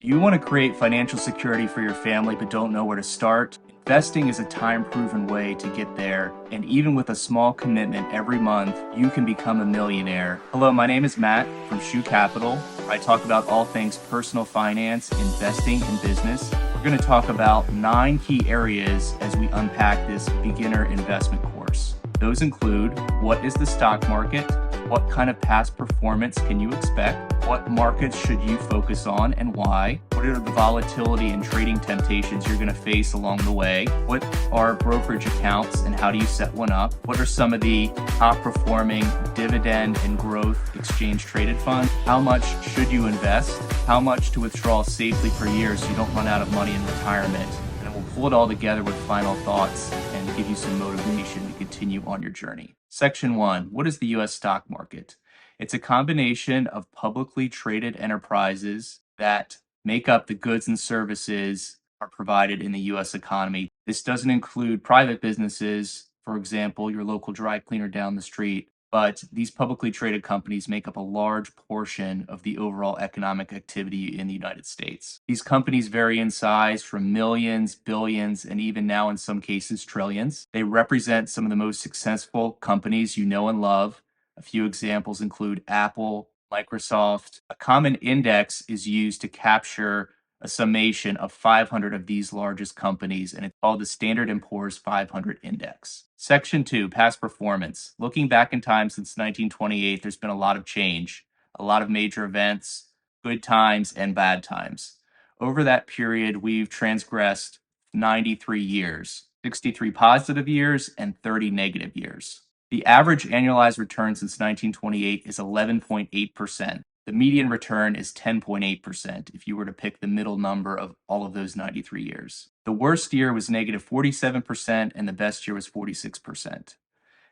You want to create financial security for your family but don't know where to start? Investing is a time-proven way to get there, and even with a small commitment every month, you can become a millionaire. Hello, my name is Matt from Shoe Capital. I talk about all things personal finance, investing, and business. We're going to talk about 9 key areas as we unpack this beginner investment course. Those include: what is the stock market? What kind of past performance can you expect? What markets should you focus on and why? What are the volatility and trading temptations you're going to face along the way? What are brokerage accounts and how do you set one up? What are some of the top performing dividend and growth exchange traded funds? How much should you invest? How much to withdraw safely for years so you don't run out of money in retirement? And we'll pull it all together with final thoughts and give you some motivation to continue on your journey. Section 1, what is the U.S. stock market? It's a combination of publicly traded enterprises that make up the goods and services are provided in the U.S. economy. This doesn't include private businesses, for example, your local dry cleaner down the street, but these publicly traded companies make up a large portion of the overall economic activity in the United States. These companies vary in size from millions, billions, and even now in some cases trillions. They represent some of the most successful companies you know and love. A few examples include Apple, Microsoft. A common index is used to capture a summation of 500 of these largest companies, and it's called the Standard & Poor's 500 Index. Section 2, past performance. Looking back in time since 1928, there's been a lot of change, a lot of major events, good times and bad times. Over that period, we've transgressed 93 years, 63 positive years and 30 negative years. The average annualized return since 1928 is 11.8%. The median return is 10.8% if you were to pick the middle number of all of those 93 years. The worst year was negative 47% and the best year was 46%.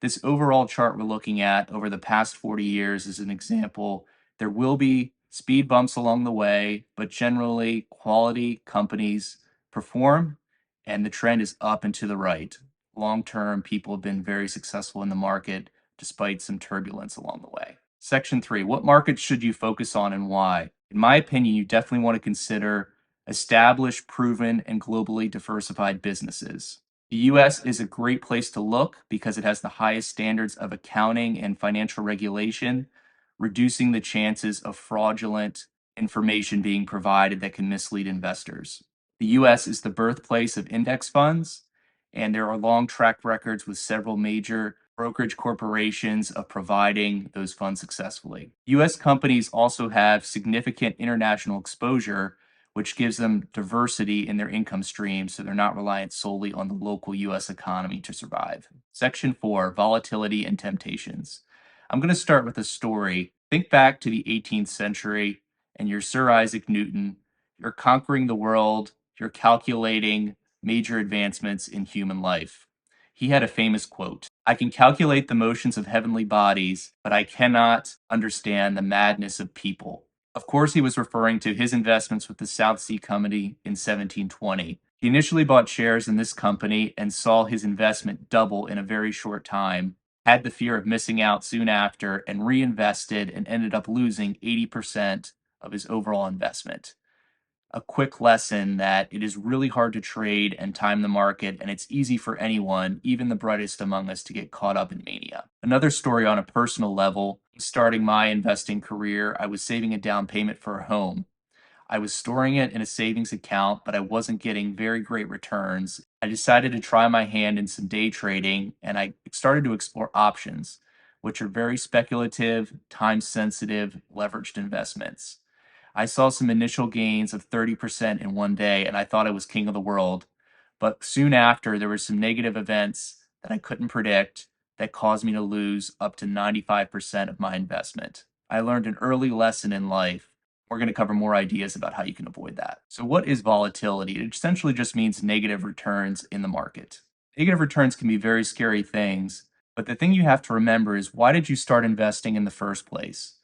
This overall chart we're looking at over the past 40 years is an example. There will be speed bumps along the way, but generally quality companies perform and the trend is up and to the right. Long-term, people have been very successful in the market despite some turbulence along the way. Section 3, what markets should you focus on and why? In my opinion, you definitely want to consider established, proven, and globally diversified businesses. The US is a great place to look because it has the highest standards of accounting and financial regulation, reducing the chances of fraudulent information being provided that can mislead investors. The US is the birthplace of index funds, and there are long track records with several major brokerage corporations of providing those funds successfully. US companies also have significant international exposure, which gives them diversity in their income stream, so they're not reliant solely on the local US economy to survive. Section 4, volatility and temptations. I'm going to start with a story. Think back to the 18th century, and you're Sir Isaac Newton. You're conquering the world. You're calculating major advancements in human life. He had a famous quote: "I can calculate the motions of heavenly bodies, but I cannot understand the madness of people." Of course, he was referring to his investments with the South Sea Company in 1720. He initially bought shares in this company and saw his investment double in a very short time, had the fear of missing out soon after, and reinvested and ended up losing 80% of his overall investment. A quick lesson that it is really hard to trade and time the market, and it's easy for anyone, even the brightest among us, to get caught up in mania. Another story on a personal level: starting my investing career, I was saving a down payment for a home. I was storing it in a savings account, but I wasn't getting very great returns. I decided to try my hand in some day trading, and I started to explore options, which are very speculative, time-sensitive, leveraged investments. I saw some initial gains of 30% in one day, and I thought I was king of the world. But soon after, there were some negative events that I couldn't predict that caused me to lose up to 95% of my investment. I learned an early lesson in life. We're going to cover more ideas about how you can avoid that. So what is volatility? It essentially just means negative returns in the market. Negative returns can be very scary things, but the thing you have to remember is, why did you start investing in the first place?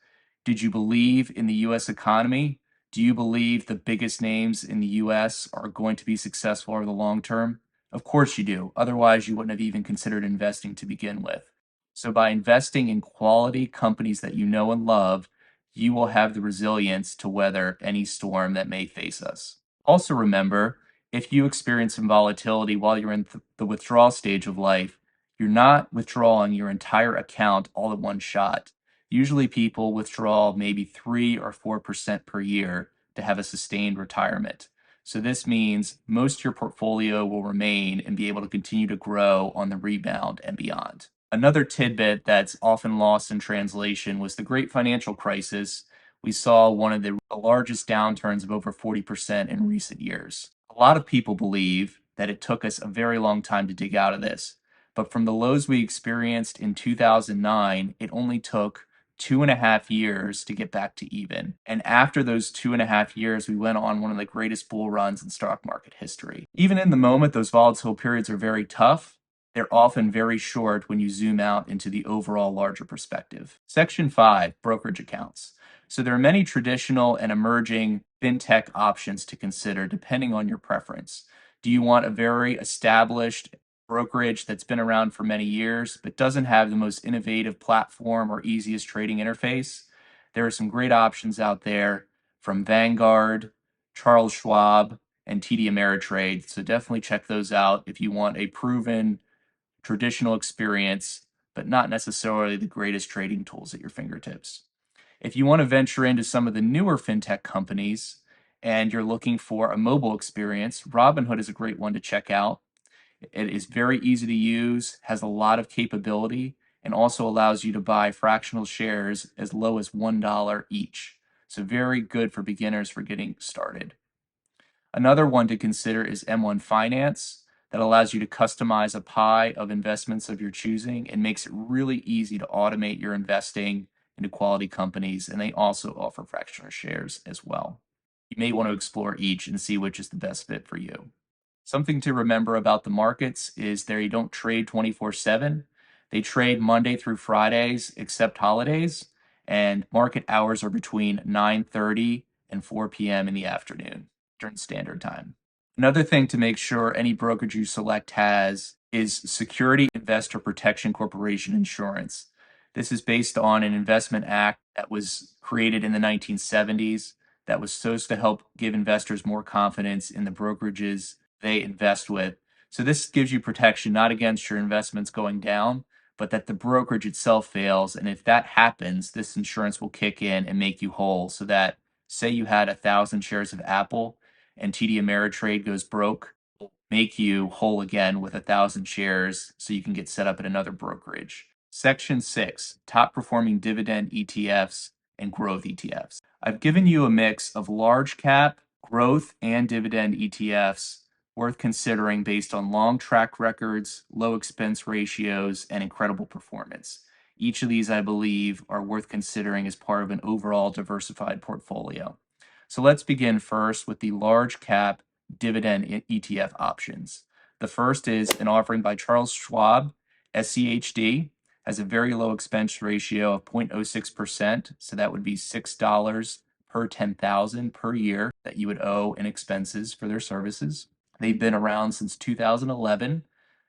Did you believe in the US economy? Do you believe the biggest names in the US are going to be successful over the long term? Of course you do. Otherwise, you wouldn't have even considered investing to begin with. So by investing in quality companies that you know and love, you will have the resilience to weather any storm that may face us. Also, remember, if you experience some volatility while you're in the withdrawal stage of life, you're not withdrawing your entire account all at one shot. Usually, people withdraw maybe 3 or 4% per year to have a sustained retirement. So, this means most of your portfolio will remain and be able to continue to grow on the rebound and beyond. Another tidbit that's often lost in translation was the great financial crisis. We saw one of the largest downturns of over 40% in recent years. A lot of people believe that it took us a very long time to dig out of this, but from the lows we experienced in 2009, it only took 2.5 years to get back to even. And after those 2.5 years, we went on one of the greatest bull runs in stock market history. Even in the moment, those volatile periods are very tough. They're often very short when you zoom out into the overall larger perspective. Section 5, brokerage accounts. So there are many traditional and emerging fintech options to consider depending on your preference. Do you want a very established brokerage that's been around for many years but doesn't have the most innovative platform or easiest trading interface? There are some great options out there from Vanguard, Charles Schwab, and TD Ameritrade. So definitely check those out if you want a proven traditional experience, but not necessarily the greatest trading tools at your fingertips. If you want to venture into some of the newer fintech companies and you're looking for a mobile experience, Robinhood is a great one to check out. It is very easy to use, has a lot of capability, and also allows you to buy fractional shares as low as $1 each. So very good for beginners for getting started. Another one to consider is M1 Finance that allows you to customize a pie of investments of your choosing and makes it really easy to automate your investing into quality companies. And they also offer fractional shares as well. You may want to explore each and see which is the best fit for you. Something to remember about the markets is they don't trade 24/7. They trade Monday through Fridays, except holidays, and market hours are between 9:30 and 4 p.m. in the afternoon during standard time. Another thing to make sure any brokerage you select has is Security Investor Protection Corporation insurance. This is based on an investment act that was created in the 1970s that was supposed to help give investors more confidence in the brokerages they invest with. So this gives you protection not against your investments going down, but that the brokerage itself fails. And if that happens, this insurance will kick in and make you whole. So that, say you had 1,000 shares of Apple and TD Ameritrade goes broke, will make you whole again with 1,000 shares so you can get set up at another brokerage. Section 6, top performing dividend ETFs and growth ETFs. I've given you a mix of large cap, growth, and dividend ETFs worth considering based on long track records, low expense ratios, and incredible performance. Each of these, I believe, are worth considering as part of an overall diversified portfolio. So let's begin first with the large cap dividend ETF options. The first is an offering by Charles Schwab, SCHD, has a very low expense ratio of 0.06%. So that would be $6 per 10,000 per year that you would owe in expenses for their services. They've been around since 2011,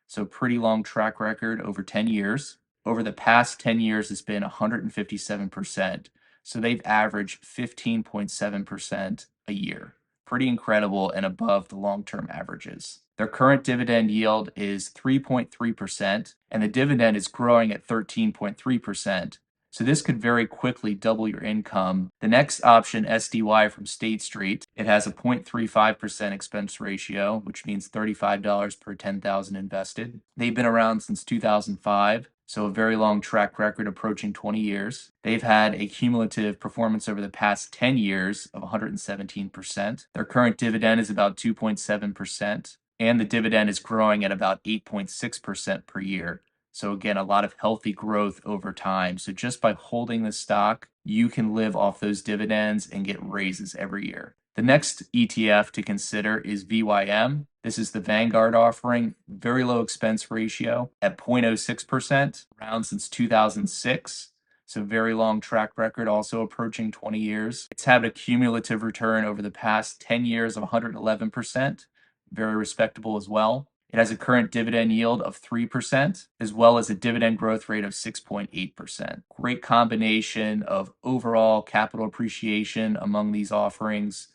so pretty long track record over 10 years. Over the past 10 years, it's been 157%. So they've averaged 15.7% a year. Pretty incredible and above the long-term averages. Their current dividend yield is 3.3%, and the dividend is growing at 13.3%. So this could very quickly double your income. The next option, SDY from State Street, it has a 0.35% expense ratio, which means $35 per 10,000 invested. They've been around since 2005, so a very long track record approaching 20 years. They've had a cumulative performance over the past 10 years of 117%. Their current dividend is about 2.7%, and the dividend is growing at about 8.6% per year. So again, a lot of healthy growth over time. So just by holding the stock, you can live off those dividends and get raises every year. The next ETF to consider is VYM. This is the Vanguard offering, very low expense ratio at 0.06%, around since 2006. So very long track record, also approaching 20 years. It's had a cumulative return over the past 10 years of 111%, very respectable as well. It has a current dividend yield of 3%, as well as a dividend growth rate of 6.8%. Great combination of overall capital appreciation among these offerings,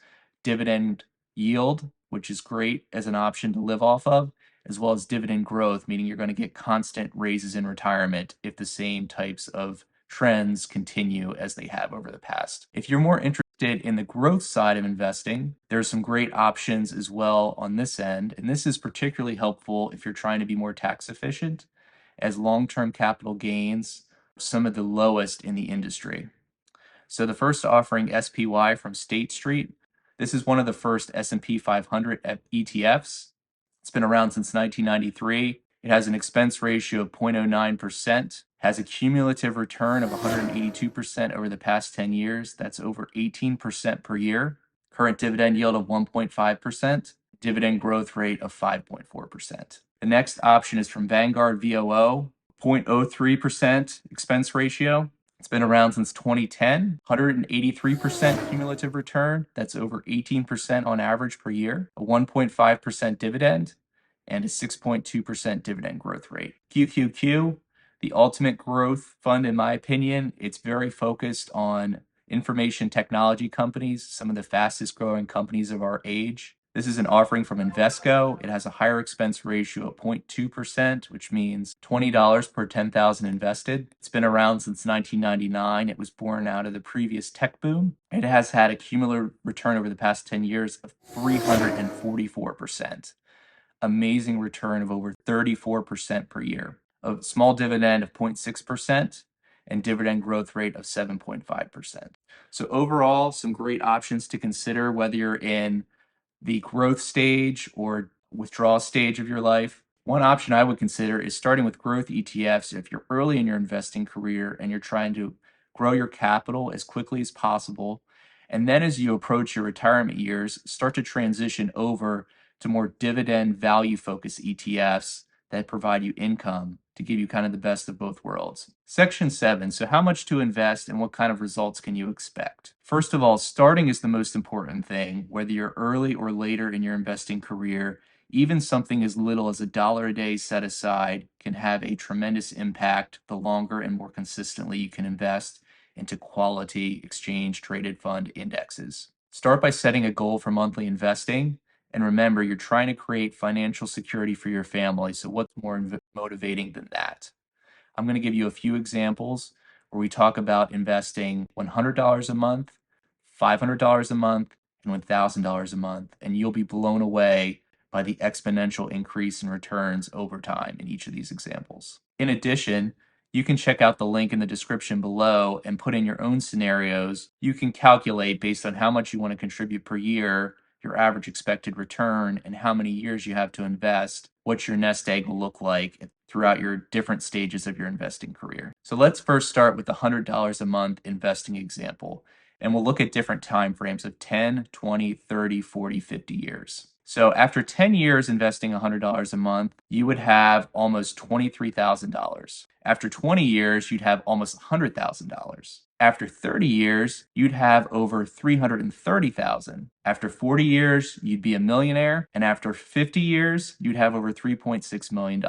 dividend yield, which is great as an option to live off of, as well as dividend growth, meaning you're going to get constant raises in retirement if the same types of trends continue as they have over the past. If you're more interested in the growth side of investing, there's some great options as well on this end. And this is particularly helpful if you're trying to be more tax efficient, as long-term capital gains are some of the lowest in the industry. So the first offering, SPY from State Street. This is one of the first S&P 500 ETFs. It's been around since 1993. It has an expense ratio of 0.09%, has a cumulative return of 182% over the past 10 years. That's over 18% per year. Current dividend yield of 1.5%, dividend growth rate of 5.4%. The next option is from Vanguard VOO, 0.03% expense ratio. It's been around since 2010, 183% cumulative return. That's over 18% on average per year, a 1.5% dividend, and a 6.2% dividend growth rate. QQQ, the ultimate growth fund, in my opinion. It's very focused on information technology companies, some of the fastest growing companies of our age. This is an offering from Invesco. It has a higher expense ratio of 0.2%, which means $20 per 10,000 invested. It's been around since 1999. It was born out of the previous tech boom. It has had a cumulative return over the past 10 years of 344%. Amazing return of over 34% per year. A small dividend of 0.6% and dividend growth rate of 7.5%. So overall, some great options to consider whether you're in the growth stage or withdrawal stage of your life. One option I would consider is starting with growth ETFs if you're early in your investing career and you're trying to grow your capital as quickly as possible. And then as you approach your retirement years, start to transition over to more dividend value focused ETFs that provide you income to give you kind of the best of both worlds. Section 7. So how much to invest and what kind of results can you expect? First of all, starting is the most important thing. Whether you're early or later in your investing career, even something as little as $1 a day set aside can have a tremendous impact the longer and more consistently you can invest into quality exchange traded fund indexes. Start by setting a goal for monthly investing. And remember, you're trying to create financial security for your family. So what's more motivating than that? I'm going to give you a few examples where we talk about investing $100 a month, $500 a month, and $1,000 a month. And you'll be blown away by the exponential increase in returns over time in each of these examples. In addition, you can check out the link in the description below and put in your own scenarios. You can calculate based on how much you want to contribute per year, your average expected return, and how many years you have to invest, what your nest egg will look like throughout your different stages of your investing career. So let's first start with the $100 a month investing example. And we'll look at different time frames of 10, 20, 30, 40, 50 years. So after 10 years investing $100 a month, you would have almost $23,000. After 20 years, you'd have almost $100,000. After 30 years, you'd have over $330,000. After 40 years, you'd be a millionaire. And after 50 years, you'd have over $3.6 million.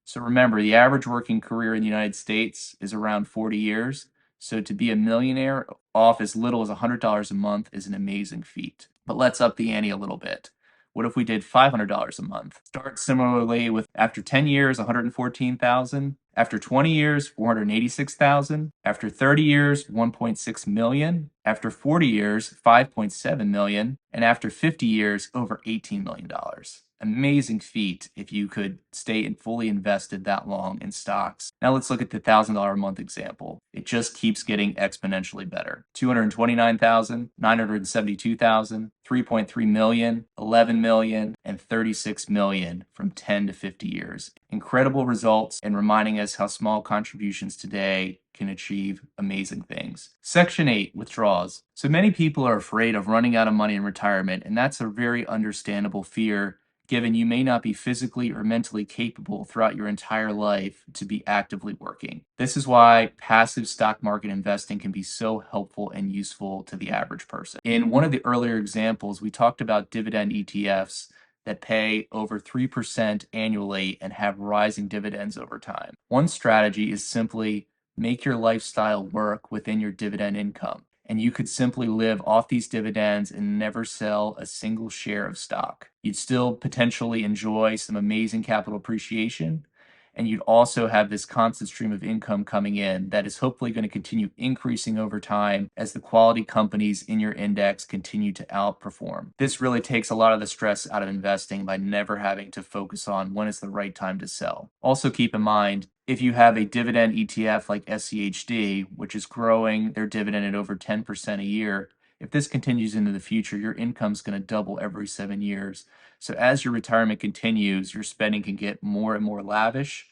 So remember, the average working career in the United States is around 40 years. So to be a millionaire off as little as $100 a month is an amazing feat. But let's up the ante a little bit. What if we did $500 a month? Start similarly with after 10 years, $114,000. After 20 years, $486,000. After 30 years, $1.6 million. After 40 years, $5.7 million. And after 50 years, over $18 million. Amazing feat if you could stay fully invested that long in stocks. Now let's look at the $1,000 a month example. It just keeps getting exponentially better. $229,000, $972,000, $3.3 million, $11 million, and $36 million from 10 to 50 years. Incredible results and reminding us how small contributions today can achieve amazing things. Section 8, withdrawals. So many people are afraid of running out of money in retirement, and that's a very understandable fear given you may not be physically or mentally capable throughout your entire life to be actively working. This is why passive stock market investing can be so helpful and useful to the average person. In one of the earlier examples, we talked about dividend ETFs that pay over 3% annually and have rising dividends over time. One strategy is simply make your lifestyle work within your dividend income, and you could simply live off these dividends and never sell a single share of stock. You'd still potentially enjoy some amazing capital appreciation, and you'd also have this constant stream of income coming in that is hopefully going to continue increasing over time as the quality companies in your index continue to outperform. This really takes a lot of the stress out of investing by never having to focus on when is the right time to sell. Also keep in mind, if you have a dividend ETF like SCHD, which is growing their dividend at over 10% a year, if this continues into the future, your income's going to double every 7 years. So as your retirement continues, your spending can get more and more lavish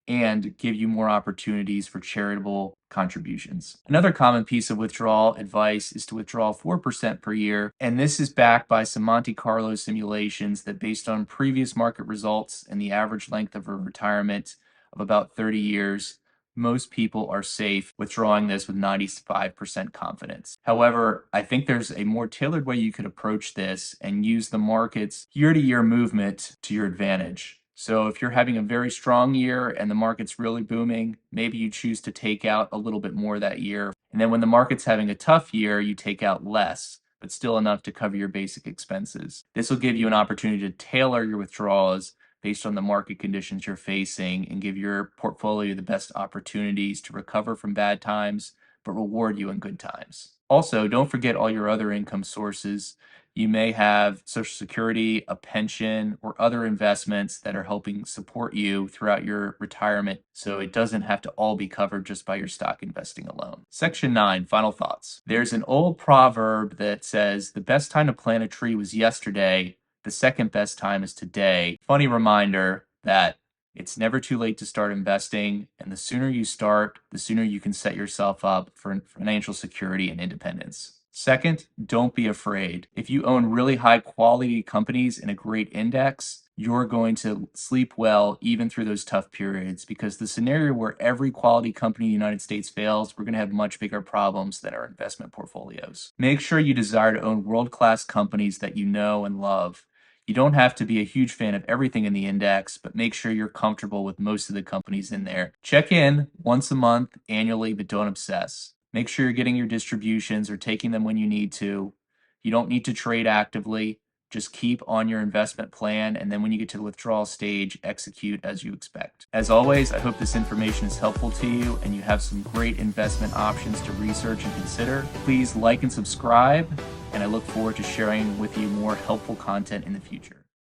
and give you more opportunities for charitable contributions. Another common piece of withdrawal advice is to withdraw 4% per year, and this is backed by some Monte Carlo simulations that, based on previous market results and the average length of a retirement of about 30 years, most people are safe withdrawing this with 95% confidence. However, I think there's a more tailored way you could approach this and use the market's year-to-year movement to your advantage. So if you're having a very strong year and the market's really booming, maybe you choose to take out a little bit more that year. And then when the market's having a tough year, you take out less, but still enough to cover your basic expenses. This will give you an opportunity to tailor your withdrawals based on the market conditions you're facing and give your portfolio the best opportunities to recover from bad times, but reward you in good times. Also, don't forget all your other income sources. You may have Social Security, a pension, or other investments that are helping support you throughout your retirement, so it doesn't have to all be covered just by your stock investing alone. Section 9, final thoughts. There's an old proverb that says, the best time to plant a tree was yesterday, the second best time is today. Funny reminder that it's never too late to start investing, and the sooner you start, the sooner you can set yourself up for financial security and independence. Second, don't be afraid. If you own really high quality companies in a great index, you're going to sleep well even through those tough periods, because the scenario where every quality company in the United States fails, we're going to have much bigger problems than our investment portfolios. Make sure you desire to own world-class companies that you know and love. You don't have to be a huge fan of everything in the index, but make sure you're comfortable with most of the companies in there. Check in once a month, annually, but don't obsess. Make sure you're getting your distributions or taking them when you need to. You don't need to trade actively. Just keep on your investment plan, and then when you get to the withdrawal stage, execute as you expect. As always, I hope this information is helpful to you and you have some great investment options to research and consider. Please like and subscribe, and I look forward to sharing with you more helpful content in the future.